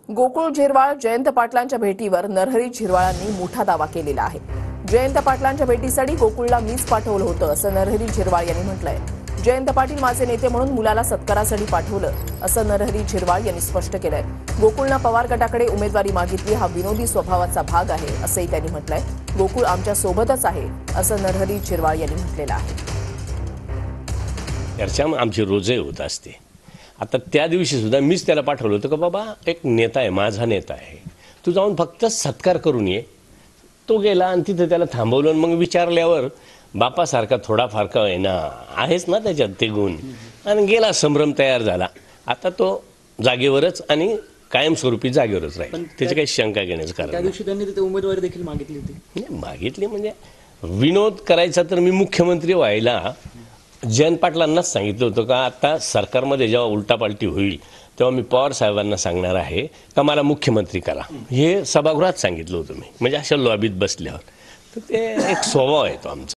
गोकुळ झिरवाळ जयंत पाटलांच्या भेटीवर नरहरी झिरवाळांनी मोठा दावा केलेला आहे। जयंत पाटलांच्या भेटीसाठी गोकुळला मीच पाठवलं होतं असं नरहरी झिरवाळ यांनी म्हटलंय। जयंत पाटील माझे नेते म्हणून मुलाला सत्कारासाठी पाठवलं असं नरहरी झिरवाळ यांनी स्पष्ट केलंय। गोकुळनं पवार गटाकडे उमेदवारी मागितली हा विनोदी स्वभावाचा भाग आहे असंही त्यांनी म्हटलंय। गोकुळ आमच्या सोबतच आहे असं नरहरी झिरवाळ यांनी म्हटलेलं आहे। चर्चा आमची रोजही होत असते। आता त्या दिवशी सुद्धा मीच त्याला पाठवलं होतं की बाबा एक नेता आहे, माझा नेता आहे, तू जाऊन फक्त सत्कार करून ये। तो गेला आणि तिथे त्याला थांबवलं आणि मग विचारल्यावर बापासारखा थोडाफार का होईना आहेच ना त्याच्यात ते गुण, आणि गेला, संभ्रम तयार झाला। आता तो जागेवरच आणि कायमस्वरूपी जागेवरच राहील, त्याची काही शंका घेण्याचं कारण त्या दिवशी त्यांनी तिथे उमेदवारी देखील मागितली होती। मागितली म्हणजे विनोद करायचा तर मी मुख्यमंत्री व्हायला जयंत पाटलांनाच सांगितलं होतं का आता सरकारमध्ये जेव्हा उलटापालटी होईल तेव्हा मी पवार साहेबांना सांगणार आहे का मला मुख्यमंत्री करा, हे सभागृहात सांगितलं होतं मी, म्हणजे अशा लॉबीत बसल्यावर। तर ते एक स्वभाव आहे तो आमचा।